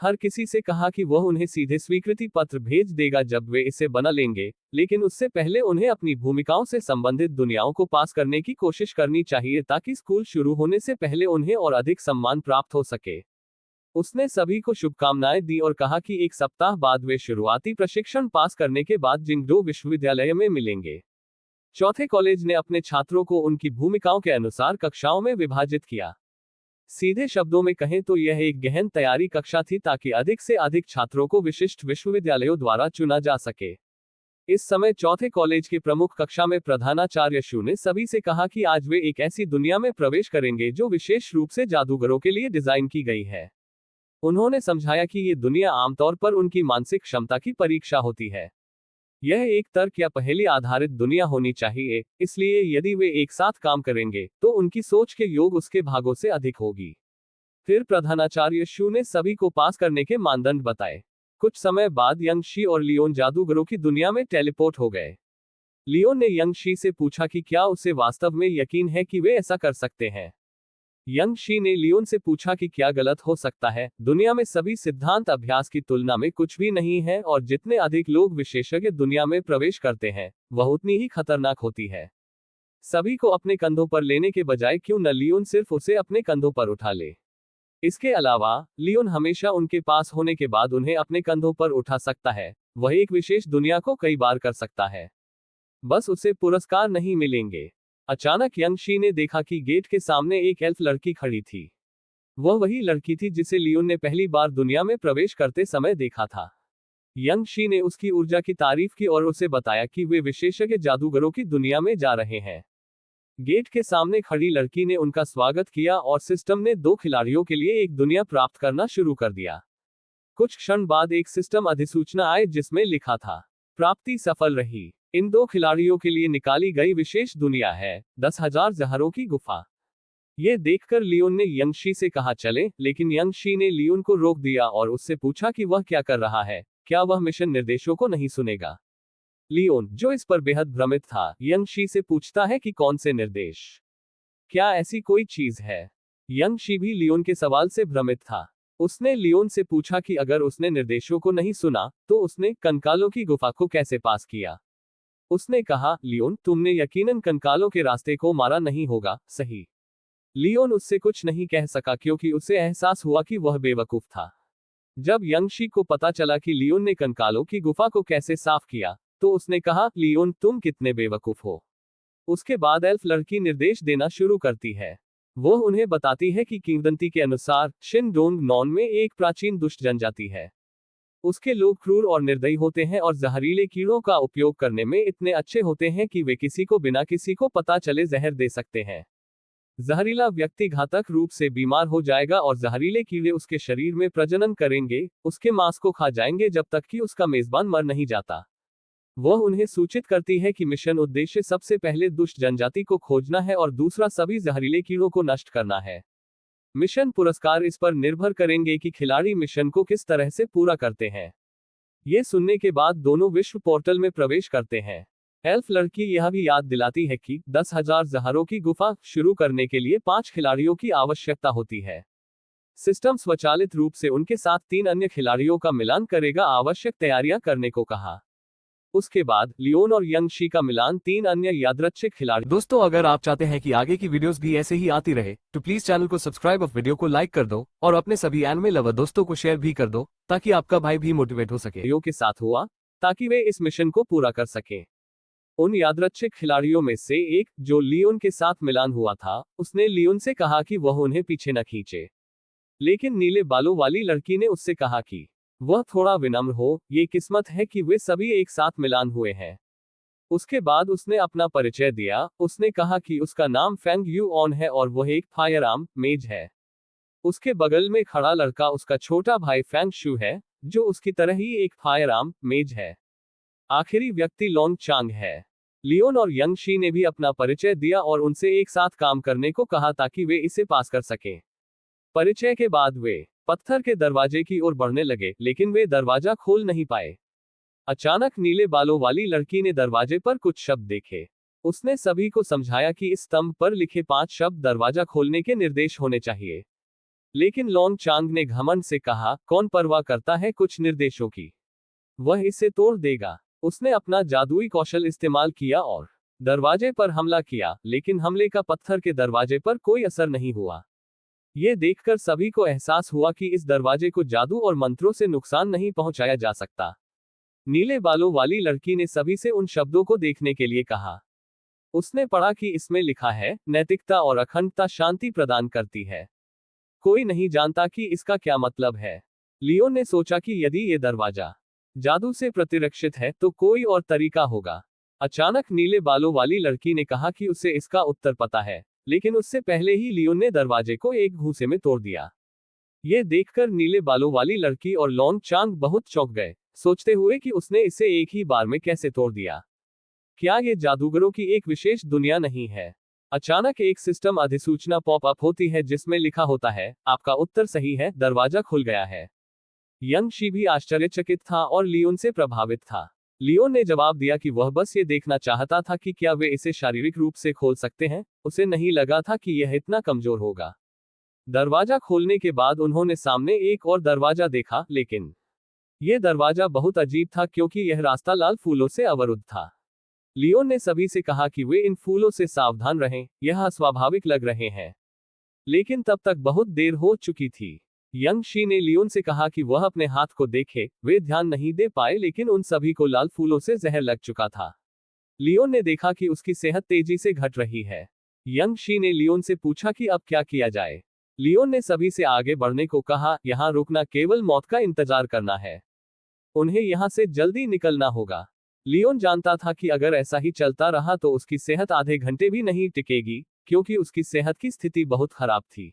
हर किसी से कहा कि वह उन्हें सीधे स्वीकृति पत्र भेज देगा जब वे इसे बना लेंगे, लेकिन उससे पहले उन्हें अपनी भूमिकाओं से संबंधित दुनियाओं को पास करने की कोशिश करनी चाहिए ताकि स्कूल शुरू होने से पहले उन्हें और अधिक सम्मान प्राप्त हो सके। उसने सभी को शुभकामनाएं दी और कहा कि एक सप्ताह बाद वे शुरुआती प्रशिक्षण पास करने के बाद जिंगडो विश्वविद्यालय में मिलेंगे। चौथे कॉलेज ने अपने छात्रों को उनकी भूमिकाओं के अनुसार कक्षाओं में विभाजित किया। सीधे शब्दों में कहें तो यह एक गहन तैयारी कक्षा थी ताकि अधिक से अधिक छात्रों को विशिष्ट विश्वविद्यालयों द्वारा चुना जा सके। इस समय चौथे कॉलेज के प्रमुख कक्षा में प्रधानाचार्य शू ने सभी से कहा कि आज वे एक ऐसी दुनिया में प्रवेश करेंगे जो विशेष रूप से जादूगरों के लिए डिजाइन की गई है। उन्होंने समझाया कि ये दुनिया आमतौर पर उनकी मानसिक क्षमता की परीक्षा होती है। यह एक तर्क या पहेली आधारित दुनिया होनी चाहिए, इसलिए यदि वे एक साथ काम करेंगे तो उनकी सोच के योग उसके भागों से अधिक होगी। फिर प्रधानाचार्य शू ने सभी को पास करने के मानदंड बताए। कुछ समय बाद यंग शी और लियोन जादूगरों की दुनिया में टेलीपोर्ट हो गए। लियोन ने यंग शी से पूछा कि क्या उसे वास्तव में यकीन है कि वे ऐसा कर सकते हैं। यंग शी ने लियोन से पूछा कि क्या गलत हो सकता है। दुनिया में सभी सिद्धांत अभ्यास की तुलना में कुछ भी नहीं है और जितने अधिक लोग विशेषज्ञ दुनिया में प्रवेश करते हैं वह उतनी ही खतरनाक होती है। सभी को अपने कंधों पर लेने के बजाय क्यों न लियोन सिर्फ उसे अपने कंधों पर उठा ले। इसके अलावा लियोन हमेशा उनके पास होने के बाद उन्हें अपने कंधों पर उठा सकता है। वह एक विशेष दुनिया को कई बार कर सकता है, बस उसे पुरस्कार नहीं मिलेंगे। अचानक यंग शी ने देखा कि गेट के सामने एक एल्फ लड़की खड़ी थी। वह वही लड़की थी जिसे लियोन ने पहली बार दुनिया में प्रवेश करते समय देखा था। यंग शी ने उसकी ऊर्जा की तारीफ की और उसे बताया कि वे विशेषज्ञ जादूगरों की दुनिया में जा रहे हैं। गेट के सामने खड़ी लड़की ने उनका स्वागत किया और सिस्टम ने 2 खिलाड़ियों के लिए एक दुनिया प्राप्त करना शुरू कर दिया। कुछ क्षण बाद एक सिस्टम अधिसूचना आई जिसमें लिखा था, प्राप्ति सफल रही। इन 2 खिलाड़ियों के लिए निकाली गई विशेष दुनिया है 10,000 जहरों की गुफा। ये देखकर लियोन ने यंग शी से कहा चले, लेकिन यंग शी ने लियोन को रोक दिया और उससे पूछा कि वह क्या कर रहा है, क्या वह मिशन निर्देशों को नहीं सुनेगा। लियोन, जो इस पर बेहद भ्रमित था, यंग शी से पूछता है कि कौन से निर्देश, क्या ऐसी कोई चीज है। यंग शी भी लियोन के सवाल से भ्रमित था। उसने लियोन से पूछा कि अगर उसने निर्देशों को नहीं सुना तो उसने कंकालों की गुफा को कैसे पास किया। उसने कहा, लियोन, तुमने यकीनन कंकालों के रास्ते को मारा नहीं होगा, सही। लियोन उससे कुछ नहीं कह सका क्योंकि उसे एहसास हुआ कि वह बेवकूफ था। जब यंग शी को पता चला कि लियोन ने कंकालों की गुफा को कैसे साफ किया तो उसने कहा, लियोन, तुम कितने बेवकूफ हो। उसके बाद एल्फ लड़की निर्देश देना शुरू करती है। वह उन्हें बताती है कि किंवदंती के अनुसार शिन डोंग नॉन में एक प्राचीन दुष्ट जनजाति है। उसके लोग क्रूर और निर्दयी होते हैं और जहरीले कीड़ों का उपयोग करने में इतने अच्छे होते हैं कि वे किसी को बिना किसी को पता चले जहर दे सकते हैं। जहरीला व्यक्ति घातक रूप से बीमार हो जाएगा और जहरीले कीड़े उसके शरीर में प्रजनन करेंगे, उसके मांस को खा जाएंगे जब तक कि उसका मेजबान मर नहीं जाता। वह उन्हें सूचित करती है कि मिशन उद्देश्य सबसे पहले दुष्ट जनजाति को खोजना है और दूसरा सभी जहरीले कीड़ों को नष्ट करना है। मिशन पुरस्कार इस पर निर्भर करेंगे कि खिलाड़ी मिशन को किस तरह से पूरा करते हैं। ये सुनने के बाद दोनों विश्व पोर्टल में प्रवेश करते हैं। एल्फ लड़की यह भी याद दिलाती है कि 10,000 जहरों की गुफा शुरू करने के लिए 5 खिलाड़ियों की आवश्यकता होती है। सिस्टम स्वचालित रूप से उनके साथ 3 अन्य खिलाड़ियों का मिलान करेगा, आवश्यक तैयारियां करने को कहा। उसके बाद लियोन और यंग शी का मिलान 3 अन्य यादृच्छिक खिलाड़ी। दोस्तों, अगर आप चाहते हैं कि आगे की वीडियोस भी ऐसे ही आती रहे तो प्लीज चैनल को सब्सक्राइब और वीडियो को लाइक कर दो और अपने सभी एनिमे लवर दोस्तों को शेयर भी कर दो ताकि आपका भाई भी मोटिवेट हो सके। के साथ हुआ ताकि वे इस मिशन को पूरा कर सकें। उन यादृच्छिक खिलाड़ियों में से एक, जो लियोन के साथ मिलान हुआ था, उसने लियोन से कहा कि वह उन्हें पीछे न खींचे, लेकिन नीले बालों वाली लड़की ने उससे कहा कि वह थोड़ा विनम्र हो, ये किस्मत है कि वे सभी एक साथ मिलान हुए हैं। उसके बाद उसने अपना परिचय दिया। उसने कहा कि उसका नाम फेंग यू ऑन है और वह एक फायर आर्म मेज है। उसके बगल में खड़ा लड़का उसका छोटा भाई फेंग शू है, जो उसकी तरह ही एक फायर आर्म मेज है। आखिरी व्यक्ति लोंग चांग है। लियोन और यंग शी ने भी अपना परिचय दिया और उनसे एक साथ काम करने को कहा ताकि वे इसे पास कर सकें। परिचय के बाद वे पत्थर के दरवाजे की ओर बढ़ने लगे, लेकिन वे दरवाजा खोल नहीं पाए। अचानक नीले बालों वाली लड़की ने दरवाजे पर कुछ शब्द देखे। उसने सभी को समझाया कि इस स्तंभ पर लिखे 5 शब्द दरवाजा खोलने के निर्देश होने चाहिए। लेकिन लॉन्ग चांग ने घमंड से कहा, कौन परवाह करता है कुछ निर्देशों की, वह इसे तोड़ देगा। उसने अपना जादुई कौशल इस्तेमाल किया और दरवाजे पर हमला किया, लेकिन हमले का पत्थर के दरवाजे पर कोई असर नहीं हुआ। यह देखकर सभी को एहसास हुआ कि इस दरवाजे को जादू और मंत्रों से नुकसान नहीं पहुंचाया जा सकता। नीले बालों वाली लड़की ने सभी से उन शब्दों को देखने के लिए कहा। उसने पढ़ा कि इसमें लिखा है, नैतिकता और अखंडता शांति प्रदान करती है। कोई नहीं जानता कि इसका क्या मतलब है। लियोन ने सोचा कि यदि ये दरवाजा जादू से प्रतिरक्षित है तो कोई और तरीका होगा। अचानक नीले बालों वाली लड़की ने कहा कि उसे इसका उत्तर पता है, लेकिन उससे पहले ही लियोन ने दरवाजे को एक घूंसे में तोड़ दिया। ये देखकर नीले बालों वाली लड़की और लॉन्ग चांग बहुत चौंक गए, सोचते हुए कि उसने इसे एक ही बार में कैसे तोड़ दिया। क्या ये जादूगरों की एक विशेष दुनिया नहीं है? अचानक एक सिस्टम अधिसूचना पॉप अप होती है जिसमें लिखा होता है, आपका उत्तर सही है, दरवाजा खुल गया है। यंग शी भी आश्चर्यचकित था और लियोन से प्रभावित था। लियोन ने जवाब दिया कि वह बस ये देखना चाहता था कि क्या वे इसे शारीरिक रूप से खोल सकते हैं। उसे नहीं लगा था कि यह इतना कमजोर होगा। दरवाजा खोलने के बाद उन्होंने सामने एक और दरवाजा देखा, लेकिन यह दरवाजा बहुत अजीब था क्योंकि यह रास्ता लाल फूलों से अवरुद्ध था। लियोन ने सभी से कहा कि वे इन फूलों से सावधान रहें, यह अस्वाभाविक लग रहे हैं। लेकिन तब तक बहुत देर हो चुकी थी। यंग शी ने लियोन से कहा कि वह अपने हाथ को देखे। वे ध्यान नहीं दे पाए, लेकिन उन सभी को लाल फूलों से जहर लग चुका था। लियोन ने देखा कि उसकी सेहत तेजी से घट रही है। यंग शी ने लियोन से पूछा कि अब क्या किया जाए। लियोन ने सभी से आगे बढ़ने को कहा, यहाँ रुकना केवल मौत का इंतजार करना है। उन्हें यहाँ से जल्दी निकलना होगा। लियोन जानता था कि अगर ऐसा ही चलता रहा तो उसकी सेहत आधे घंटे भी नहीं टिकेगी, क्योंकि उसकी सेहत की स्थिति बहुत खराब थी।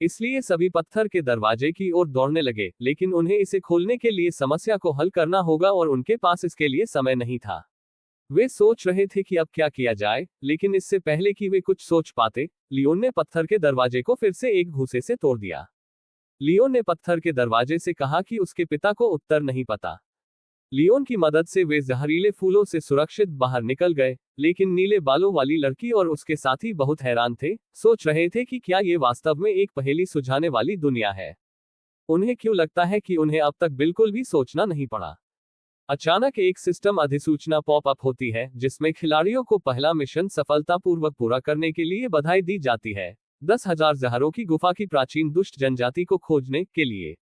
इसलिए सभी पत्थर के दरवाजे की ओर दौड़ने लगे, लेकिन उन्हें इसे खोलने के लिए समस्या को हल करना होगा और उनके पास इसके लिए समय नहीं था। वे सोच रहे थे कि अब क्या किया जाए, लेकिन इससे पहले कि वे कुछ सोच पाते, लियोन ने पत्थर के दरवाजे को फिर से एक घूंसे से तोड़ दिया। लियोन ने पत्थर के दरवाजे से कहा कि उसके पिता को उत्तर नहीं पता। लियोन की मदद से वे जहरीले फूलों से सुरक्षित बाहर निकल गए, लेकिन नीले बालों वाली लड़की और उसके साथी बहुत हैरान थे, सोच रहे थे कि क्या ये वास्तव में एक पहेली सुलझाने वाली दुनिया है। उन्हें क्यों लगता है कि उन्हें अब तक बिल्कुल भी सोचना नहीं पड़ा। अचानक एक सिस्टम अधिसूचना पॉप अप होती है जिसमें खिलाड़ियों को पहला मिशन सफलतापूर्वक पूरा करने के लिए बधाई दी जाती है। 10,000 जहरों की गुफा की प्राचीन दुष्ट जनजाति को खोजने के लिए।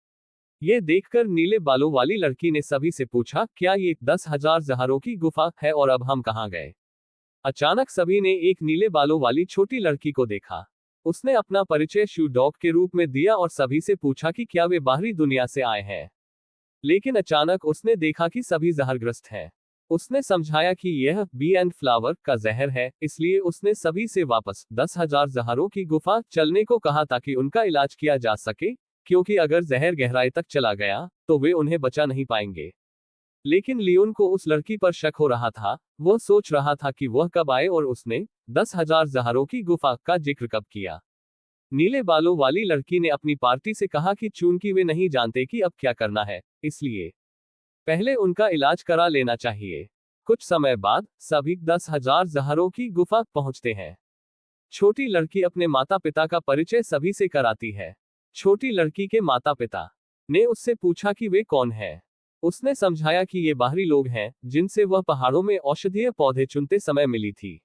ये देखकर नीले बालों वाली लड़की ने सभी से पूछा, क्या ये 10,000 जहरों की गुफा है और अब हम कहाँ गए? अचानक सभी ने एक नीले बालों वाली छोटी लड़की को देखा। उसने अपना परिचय शू डॉग के रूप में दिया और सभी से पूछा कि क्या वे बाहरी दुनिया से आए हैं। लेकिन अचानक उसने देखा कि सभी जहरग्रस्त हैं। उसने समझाया कि यह बी एंड फ्लावर का जहर है, इसलिए उसने सभी से वापस 10,000 जहरों की गुफा चलने को कहा ताकि उनका इलाज किया जा सके, क्योंकि अगर जहर गहराई तक चला गया तो वे उन्हें बचा नहीं पाएंगे। लेकिन लियोन को उस लड़की पर शक हो रहा था। वह सोच रहा था कि वह कब आए और उसने 10,000 जहरों की गुफा का जिक्र कब किया। नीले बालों वाली लड़की ने अपनी पार्टी से कहा कि चूंकि वे नहीं जानते कि अब क्या करना है, इसलिए पहले उनका इलाज करा लेना चाहिए। कुछ समय बाद सभी 10,000 जहरों की गुफा पहुंचते हैं। छोटी लड़की अपने माता पिता का परिचय सभी से कराती है। छोटी लड़की के माता पिता ने उससे पूछा कि वे कौन हैं। उसने समझाया कि ये बाहरी लोग हैं जिनसे वह पहाड़ों में औषधीय पौधे चुनते समय मिली थी।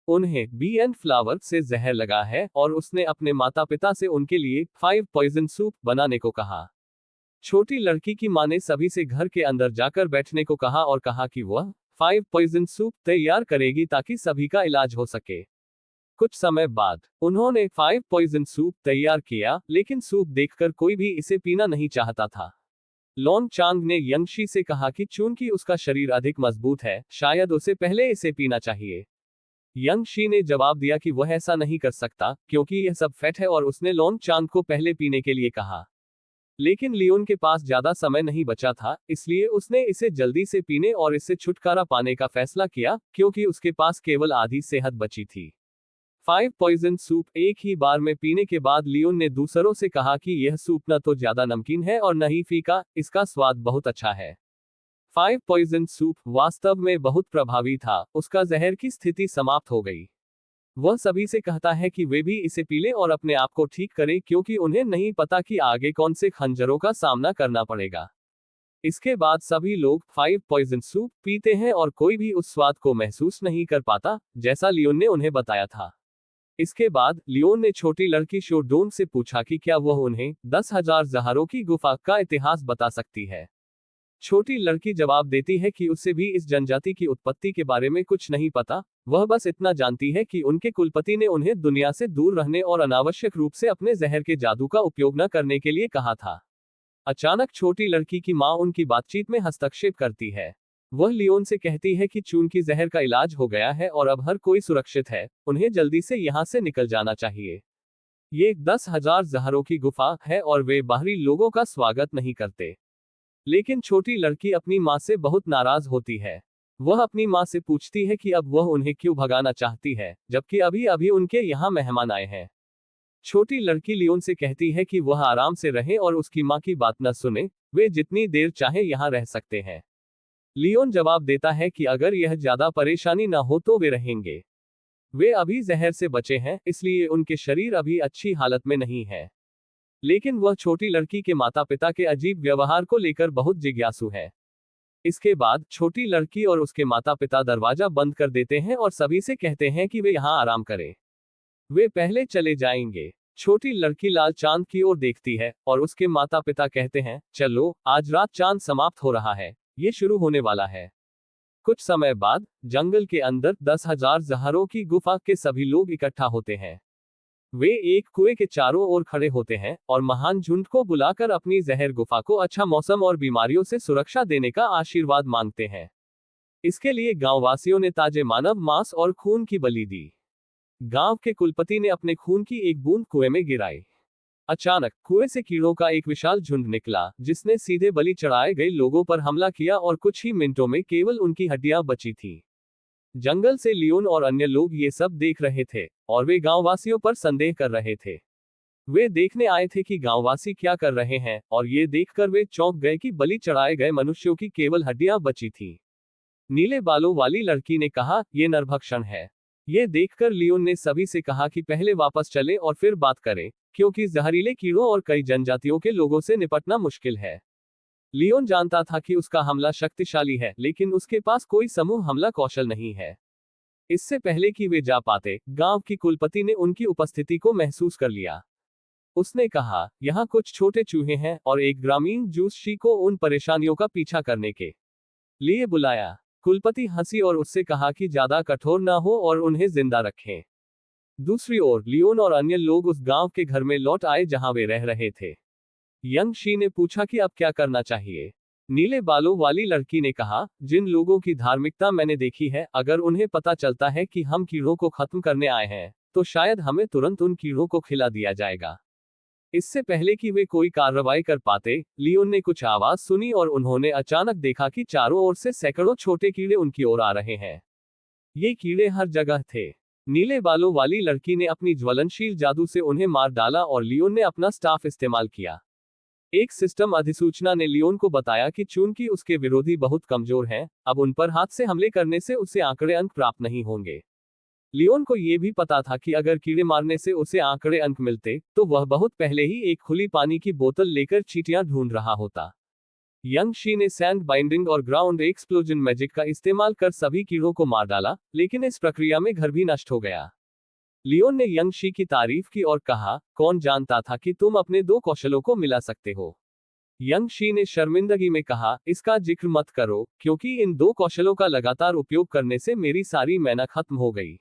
उन्हें बी एंड फ्लावर से जहर लगा है और उसने अपने माता पिता से उनके लिए 5 पॉइजन सूप बनाने को कहा। छोटी लड़की की मां ने सभी से घर के अंदर जाकर बैठने को कहा और कहा कि वह 5 पॉइजन सूप तैयार करेगी ताकि सभी का इलाज हो सके। कुछ समय बाद उन्होंने 5 पॉइजन सूप तैयार किया, लेकिन सूप देखकर कोई भी इसे पीना नहीं चाहता था। लॉन्ग चांग ने यंगशी से कहा कि चूंकि उसका शरीर अधिक मजबूत है, शायद उसे पहले इसे पीना चाहिए। यंगशी ने जवाब दिया कि वह ऐसा नहीं कर सकता क्योंकि यह सब फैट है और उसने लॉन्ग चांग को पहले पीने के लिए कहा। लेकिन लियोन के पास ज्यादा समय नहीं बचा था, इसलिए उसने इसे जल्दी से पीने और इससे छुटकारा पाने का फैसला किया, क्योंकि उसके पास केवल आधी सेहत बची थी। 5 पॉइजन सूप एक ही बार में पीने के बाद लियोन ने दूसरों से कहा कि यह सूप न तो ज्यादा नमकीन है और न ही फीका, इसका स्वाद बहुत अच्छा है। 5 पॉइजन सूप वास्तव में बहुत प्रभावी था, उसका जहर की स्थिति समाप्त हो गई। वह सभी से कहता है कि वे भी इसे पी लें और अपने आप को ठीक करें, क्योंकि उन्हें नहीं पता कि आगे कौन से खंजरों का सामना करना पड़ेगा। इसके बाद सभी लोग 5 पॉइजन सूप पीते हैं और कोई भी उस स्वाद को महसूस नहीं कर पाता, जैसा लियोन ने उन्हें बताया था। इसके बाद लियोन ने छोटी लड़की शोडोन से पूछा कि क्या वह उन्हें 10,000 जहरों की गुफा का इतिहास बता सकती है। छोटी लड़की जवाब देती है कि उसे भी इस जनजाति की उत्पत्ति के बारे में कुछ नहीं पता, वह बस इतना जानती है कि उनके कुलपति ने उन्हें दुनिया से दूर रहने और अनावश्यक रूप से अपने जहर के जादू का उपयोग न करने के लिए कहा था। अचानक छोटी लड़की की मां उनकी बातचीत में हस्तक्षेप करती है। वह लियोन से कहती है कि चून की जहर का इलाज हो गया है और अब हर कोई सुरक्षित है, उन्हें जल्दी से यहाँ से निकल जाना चाहिए। ये 10,000 जहरों की गुफा है और वे बाहरी लोगों का स्वागत नहीं करते। लेकिन छोटी लड़की अपनी माँ से बहुत नाराज होती है। वह अपनी माँ से पूछती है कि अब वह उन्हें क्यों भगाना चाहती है, जबकि अभी अभी उनके यहाँ मेहमान आए हैं। छोटी लड़की लियोन से कहती है कि वह आराम से रहे और उसकी माँ की बात न सुने, वे जितनी देर चाहे यहाँ रह सकते हैं। लियोन जवाब देता है कि अगर यह ज्यादा परेशानी न हो तो वे रहेंगे। वे अभी जहर से बचे हैं, इसलिए उनके शरीर अभी अच्छी हालत में नहीं है। लेकिन वह छोटी लड़की के माता पिता के अजीब व्यवहार को लेकर बहुत जिज्ञासु है। इसके बाद छोटी लड़की और उसके माता पिता दरवाजा बंद कर देते हैं और सभी से कहते हैं कि वे यहाँ आराम करें। वे पहले चले जाएंगे। छोटी लड़की लाल चांद की ओर देखती है और उसके माता पिता कहते हैं, चलो आज रात चांद समाप्त हो रहा है, ये शुरू होने वाला है। कुछ समय बाद जंगल के अंदर 10,000 जहरों की गुफा के सभी लोग इकट्ठा होते हैं। वे एक कुएं के चारों ओर खड़े होते हैं और महान झुंड को बुलाकर अपनी जहर गुफा को अच्छा मौसम और बीमारियों से सुरक्षा देने का आशीर्वाद मांगते हैं। इसके लिए गांववासियों ने ताजे मानव मांस और खून की बलि दी। गांव के कुलपति ने अपने खून की एक बूंद कुएं में गिराई। अचानक कुएं से कीड़ों का एक विशाल झुंड निकला, जिसने सीधे बलि चढ़ाए गए लोगों पर हमला किया और कुछ ही मिनटों में केवल उनकी हड्डियां बची थीं। जंगल से लियोन और अन्य लोग ये सब देख रहे थे और वे गांववासियों पर संदेह कर रहे थे। वे देखने आए थे कि गांववासी क्या कर रहे हैं और ये देखकर वे चौंक गए कि बलि चढ़ाए गए मनुष्यों की केवल हड्डियां बची थीं। नीले बालों वाली लड़की ने कहा, ये नरभक्षण है। ये देखकर लियोन ने सभी से कहा कि पहले वापस चले और फिर बात करें, क्योंकि जहरीले कीड़ों और कई जनजातियों के लोगों से निपटना मुश्किल है। लियोन जानता था कि उसका हमला शक्तिशाली है, लेकिन उसके पास कोई समूह हमला कौशल नहीं है। इससे पहले कि वे जा पाते, गांव की कुलपति ने उनकी उपस्थिति को महसूस कर लिया। उसने कहा, यहाँ कुछ छोटे चूहे हैं और एक ग्रामीण जूसशी को उन परेशानियों का पीछा करने के लिए बुलाया। कुलपति हंसी और उससे कहा कि ज्यादा कठोर ना हो और उन्हें जिंदा रखें। दूसरी ओर लियोन और अन्य लोग उस गांव के घर में लौट आए जहां वे रह रहे थे। यंग शी ने पूछा कि अब क्या करना चाहिए। नीले बालों वाली लड़की ने कहा, जिन लोगों की धार्मिकता मैंने देखी है, अगर उन्हें पता चलता है कि हम कीड़ों को खत्म करने आए हैं, तो शायद हमें तुरंत उन कीड़ों को खिला दिया जाएगा। इससे पहले कि वे कोई कार्रवाई कर पाते, लियोन ने कुछ आवाज सुनी और उन्होंने अचानक देखा कि चारों ओर से सैकड़ों छोटे कीड़े उनकी ओर आ रहे हैं। ये कीड़े हर जगह थे। नीले बालों वाली लड़की ने अपनी ज्वलनशील जादू से उन्हें मार डाला और लियोन ने अपना स्टाफ इस्तेमाल किया। एक सिस्टम अधिसूचना ने लियोन को बताया कि चूंकि उसके विरोधी बहुत कमजोर हैं, अब उन पर हाथ से हमले करने से उसे आंकड़े अंक प्राप्त नहीं होंगे। लियोन को यह भी पता था कि अगर कीड़े मारने से उसे आंकड़े अंक मिलते, तो वह बहुत पहले ही एक खुली पानी की बोतल लेकर चींटियां ढूंढ रहा होता। यंग शी ने सैंड बाइंडिंग और ग्राउंड एक्सप्लोजन मैजिक का इस्तेमाल कर सभी कीड़ों को मार डाला, लेकिन इस प्रक्रिया में घर भी नष्ट हो गया। लियोन ने यंग शी की तारीफ की और कहा, कौन जानता था कि तुम अपने दो कौशलों को मिला सकते हो। यंग शी ने शर्मिंदगी में कहा, इसका जिक्र मत करो, क्योंकि इन दो कौशलों का लगातार उपयोग करने से मेरी सारी मैना खत्म हो गई।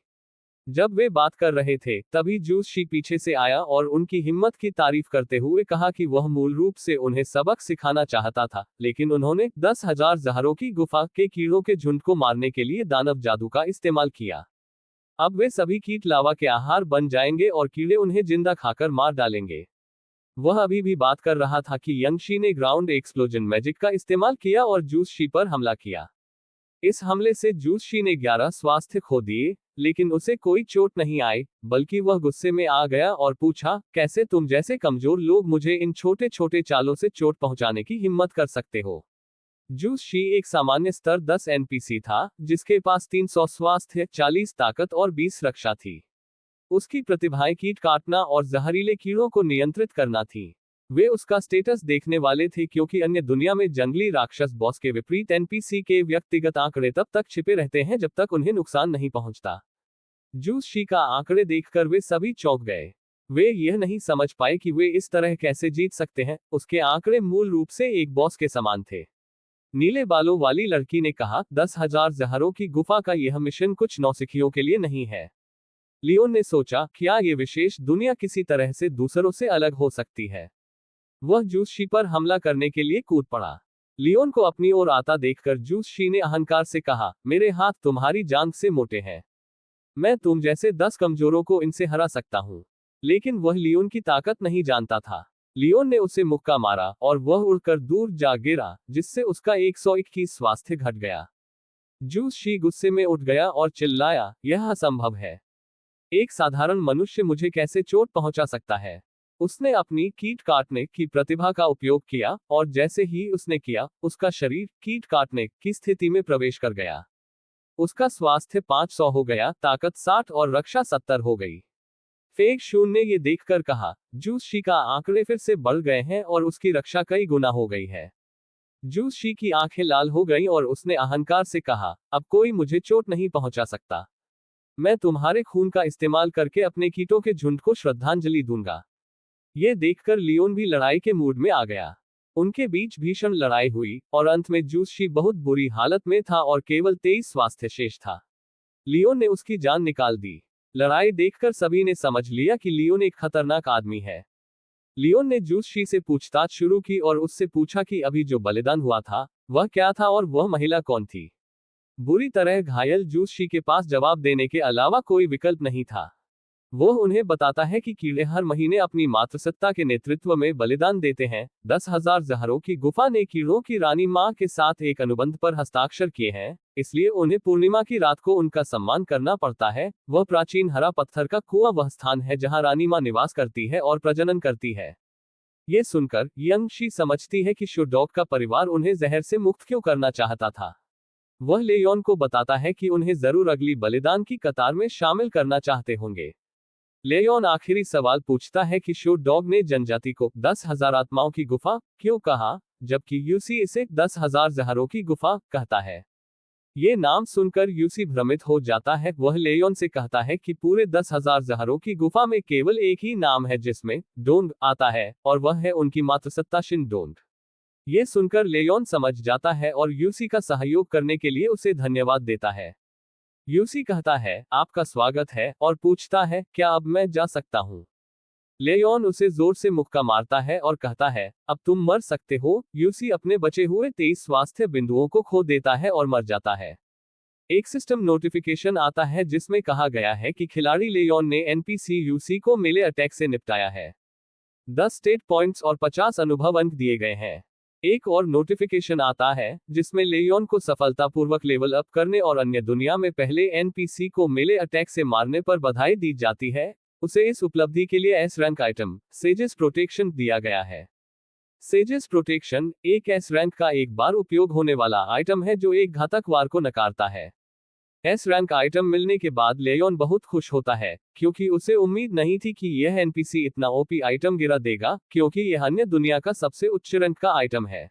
जब वे बात कर रहे थे, तभी जूस शी पीछे से आया और उनकी हिम्मत की तारीफ करते हुए कहा कि वह मूल रूप से उन्हें सबक सिखाना चाहता था, लेकिन उन्होंने 10,000 जहरों की गुफा के कीड़ों के झुंड को मारने के लिए दानव जादू का इस्तेमाल किया। अब वे सभी कीट लावा के आहार बन जाएंगे और कीड़े उन्हें जिंदा खाकर मार डालेंगे। वह अभी भी बात कर रहा था कि यंग शी ने ग्राउंड एक्सप्लोजन मैजिक का इस्तेमाल किया और जूस शी पर हमला किया। इस हमले से जूस शी ने 11 स्वास्थ्य खो दिए, लेकिन उसे कोई चोट नहीं आई, बल्कि वह गुस्से में आ गया और पूछा, कैसे तुम जैसे कमजोर लोग मुझे इन छोटे छोटे चालों से चोट पहुंचाने की हिम्मत कर सकते हो। जूस शी एक सामान्य स्तर 10 एनपीसी था, जिसके पास 300 स्वास्थ्य, 40 ताकत और 20 रक्षा थी। उसकी प्रतिभाएं कीट काटना और जहरीले कीड़ों को नियंत्रित करना थी। वे उसका स्टेटस देखने वाले थे क्योंकि अन्य दुनिया में जंगली राक्षस बॉस के विपरीत एनपीसी के व्यक्तिगत आंकड़े तब तक छिपे रहते हैं जब तक उन्हें नुकसान नहीं पहुंचता। जूस शी का आंकड़े देखकर वे सभी चौंक गए। वे यह नहीं समझ पाए कि वे इस तरह कैसे जीत सकते हैं। उसके आंकड़े मूल रूप से एक बॉस के समान थे। नीले बालों वाली लड़की ने कहा, 10,000 जहरों की गुफा का यह मिशन कुछ नौसिखियों के लिए नहीं है। लियोन ने सोचा, क्या ये विशेष दुनिया किसी तरह से दूसरों से अलग हो सकती है। वह जूस शी पर हमला करने के लिए कूद पड़ा। लियोन को अपनी ओर आता देखकर जूस शी ने अहंकार से कहा, मेरे हाथ तुम्हारी जांघ से मोटे हैं। मैं तुम जैसे 10 कमजोरों को इनसे हरा सकता हूं। लेकिन वह लियोन की ताकत नहीं जानता था। लियोन ने उसे मुक्का मारा और वह उड़कर दूर जा गिरा, जिससे उसका 121 स्वास्थ्य घट गया। जूस शी गुस्से में उठ गया और चिल्लाया, यह असंभव है। एक साधारण मनुष्य मुझे कैसे चोट पहुंचा सकता है। उसने अपनी कीट काटने की प्रतिभा का उपयोग किया और जैसे ही उसने किया, उसका शरीर कीट काटने की स्थिति में प्रवेश कर गया। उसका स्वास्थ्य 500 हो गया, ताकत 60 और रक्षा 70 हो गई। फेंग शून ने यह देखकर कहा, जूस शी का आंकड़े फिर से बढ़ गए हैं और उसकी रक्षा कई गुना हो गई है। जूस शी की आंखें लाल हो गईं और उसने अहंकार से कहा, अब कोई मुझे चोट नहीं पहुंचा सकता। मैं तुम्हारे खून का इस्तेमाल करके अपने कीटों के झुंड को श्रद्धांजलि दूंगा। यह देखकर लियोन भी लड़ाई के मूड में आ गया। उनके बीच भीषण लड़ाई हुई और अंत में जूस शी बहुत बुरी हालत में था और केवल 23 स्वास्थ्य शेष था। लियोन ने उसकी जान निकाल दी। लड़ाई देखकर सभी ने समझ लिया कि लियोन एक खतरनाक आदमी है। लियोन ने जूस शी से पूछताछ शुरू की और उससे पूछा कि अभी जो बलिदान हुआ था वह क्या था और वह महिला कौन थी। बुरी तरह घायल जूस शी के पास जवाब देने के अलावा कोई विकल्प नहीं था। वो उन्हें बताता है कि कीड़े हर महीने अपनी मातृसत्ता के नेतृत्व में बलिदान देते हैं। 10,000 जहरों की गुफा ने कीड़ों की रानी मां के साथ एक अनुबंध पर हस्ताक्षर किए हैं, इसलिए उन्हें पूर्णिमा की रात को उनका सम्मान करना पड़ता है। वह प्राचीन हरा पत्थर का कुआं वह स्थान है जहां रानी मां निवास करती है और प्रजनन करती है। ये सुनकर यंग शी समझती है कि शुडॉग का परिवार उन्हें जहर से मुक्त क्यों करना चाहता था। वह लेयोन को बताता है कि उन्हें जरूर अगली बलिदान की कतार में शामिल करना चाहते होंगे। लेयोन आखिरी सवाल पूछता है कि शो डॉग ने जनजाति को 10,000 आत्माओं की गुफा क्यों कहा, जबकि यूसी इसे 10,000 जहरों की गुफा कहता है। ये नाम सुनकर यूसी भ्रमित हो जाता है। वह लेयोन से कहता है कि पूरे 10,000 जहरों की गुफा में केवल एक ही नाम है जिसमें डोंग आता है, और वह है उनकी मातृसत्ता शिन डोंग। ये सुनकर लेयोन समझ जाता है और यूसी का सहयोग करने के लिए उसे धन्यवाद देता है। यूसी कहता है, आपका स्वागत है, और पूछता है, क्या अब मैं जा सकता हूं। लेयोन उसे जोर से मुक्का मारता है और कहता है, अब तुम मर सकते हो। यूसी अपने बचे हुए 23 स्वास्थ्य बिंदुओं को खो देता है और मर जाता है। एक सिस्टम नोटिफिकेशन आता है जिसमें कहा गया है कि खिलाड़ी लेयोन ने एनपीसी यूसी को मेले अटैक से निपटाया है। 10 स्टेट पॉइंट्स और 50 अनुभव अंक दिए गए हैं। एक और नोटिफिकेशन आता है जिसमें लेयोन को सफलतापूर्वक लेवल अप करने और अन्य दुनिया में पहले एनपीसी को मेले अटैक से मारने पर बधाई दी जाती है। उसे इस उपलब्धि के लिए S rank item sages protection दिया गया है। सेजेस प्रोटेक्शन एक एस रैंक का एक बार उपयोग होने वाला आइटम है जो एक घातक वार को नकारता है। एस रैंक आइटम मिलने के बाद लेयोन बहुत खुश होता है, क्योंकि उसे उम्मीद नहीं थी कि यह एनपीसी इतना ओपी आइटम गिरा देगा, क्योंकि यह अन्य दुनिया का सबसे उच्च रैंक का आइटम है।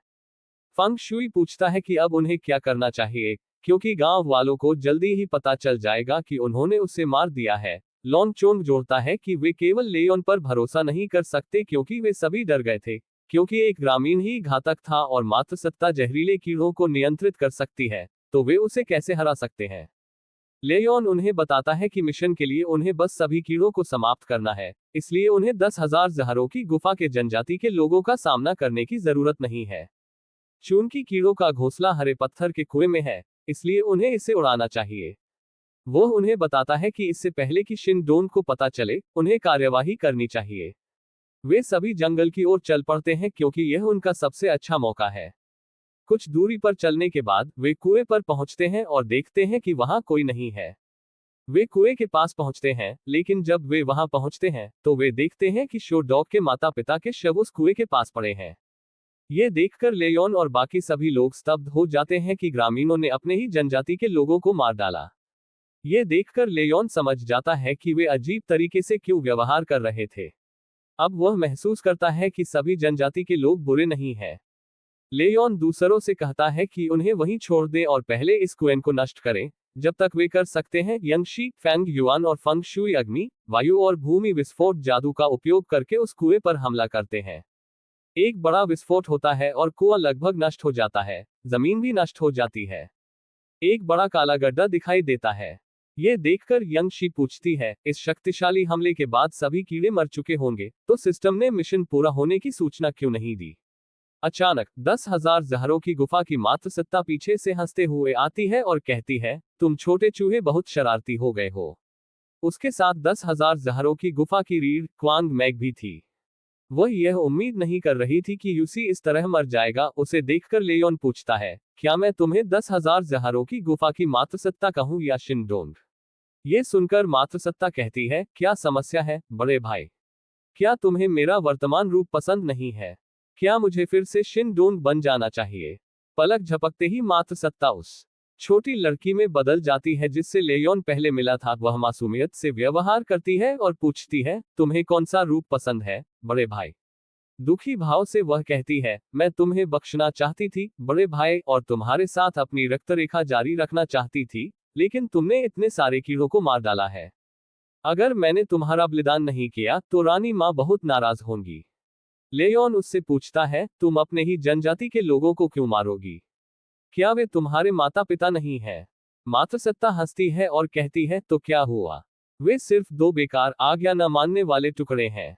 फंग शुई पूछता है कि अब उन्हें क्या करना चाहिए, क्योंकि गांव वालों को जल्दी ही पता चल जाएगा कि उन्होंने उसे मार दिया है। लॉन्ग चोंग जोड़ता है कि वे केवल लेयोन पर भरोसा नहीं कर सकते क्योंकि वे सभी डर गए थे, क्योंकि एक ग्रामीण ही घातक था और मातृसत्ता जहरीले कीड़ों को नियंत्रित कर सकती है, तो वे उसे कैसे हरा सकते हैं। लेयोन उन्हें बताता है कि मिशन के लिए उन्हें बस सभी कीड़ों को समाप्त करना है, इसलिए उन्हें 10,000 जहरों की गुफा के जनजाति के लोगों का सामना करने की जरूरत नहीं है। चूंकि कीड़ों का घोंसला हरे पत्थर के कुएं में है, इसलिए उन्हें इसे उड़ाना चाहिए। वो उन्हें बताता है कि इससे पहले कि शिन डोंग को पता चले, उन्हें कार्यवाही करनी चाहिए। वे सभी जंगल की ओर चल पड़ते हैं क्योंकि यह उनका सबसे अच्छा मौका है। कुछ दूरी पर चलने के बाद वे कुएं पर पहुंचते हैं और देखते हैं कि वहां कोई नहीं है। वे कुएं के पास पहुंचते हैं, लेकिन जब वे वहां पहुंचते हैं तो वे देखते हैं कि शो डॉग के माता पिता के शव उस कुएं के पास पड़े हैं। ये देखकर लेयोन और बाकी सभी लोग स्तब्ध हो जाते हैं कि ग्रामीणों ने अपने ही जनजाति के लोगों को मार डाला। ये देखकर लेयोन समझ जाता है कि वे अजीब तरीके से क्यों व्यवहार कर रहे थे। अब वह महसूस करता है कि सभी जनजाति के लोग बुरे नहीं हैं। लेयोन दूसरों से कहता है कि उन्हें वहीं छोड़ दें और पहले इस कुएं को नष्ट करें। जब तक वे कर सकते हैं, यंगशी, फेंग युआन और फंग शुई अग्नि, वायु और भूमि विस्फोट जादू का उपयोग करके उस कुएं पर हमला करते हैं। एक बड़ा विस्फोट होता है और कुआं लगभग नष्ट हो जाता है। जमीन भी नष्ट हो जाती है। एक बड़ा काला गड्ढा दिखाई देता है। ये देखकर यंगशी पूछती है, इस शक्तिशाली हमले के बाद सभी कीड़े मर चुके होंगे, तो सिस्टम ने मिशन पूरा होने की सूचना क्यों नहीं दी? अचानक 10,000 जहरों की गुफा की मातृसत्ता पीछे से हंसते हुए आती है और कहती है, तुम छोटे चूहे बहुत शरारती हो गए हो। उसके साथ 10,000 जहरों की गुफा की रीढ़ क्वांग मैग भी थी। वह यह उम्मीद नहीं कर रही थी कि यूसी इस तरह मर जाएगा। उसे देखकर लेयोन पूछता है, क्या मैं तुम्हें 10,000 जहरों की गुफा की मातृसत्ता कहूं या शिनडोंग? ये सुनकर मातृसत्ता कहती है, क्या समस्या है बड़े भाई? क्या तुम्हें मेरा वर्तमान रूप पसंद नहीं है? क्या मुझे फिर से शिनडोंग बन जाना चाहिए? पलक झपकते ही मातृसत्ता उस छोटी लड़की में बदल जाती है जिससे लेयोन पहले मिला था। वह मासूमियत से व्यवहार करती है और पूछती है, तुम्हें कौन सा रूप पसंद है बड़े भाई? दुखी भाव से वह कहती है, मैं तुम्हें बख्शना चाहती थी बड़े भाई, और तुम्हारे साथ अपनी रक्तरेखा जारी रखना चाहती थी, लेकिन तुमने इतने सारे कीड़ों को मार डाला है। अगर मैंने तुम्हारा बलिदान नहीं किया तो रानी माँ बहुत नाराज होंगी। लेयोन उससे पूछता है, तुम अपने ही जनजाति के लोगों को क्यों मारोगी? क्या वे तुम्हारे माता पिता नहीं हैं? मातृसत्ता हंसती है और कहती है, तो क्या हुआ? वे सिर्फ दो बेकार, आज्ञा न मानने वाले टुकड़े हैं।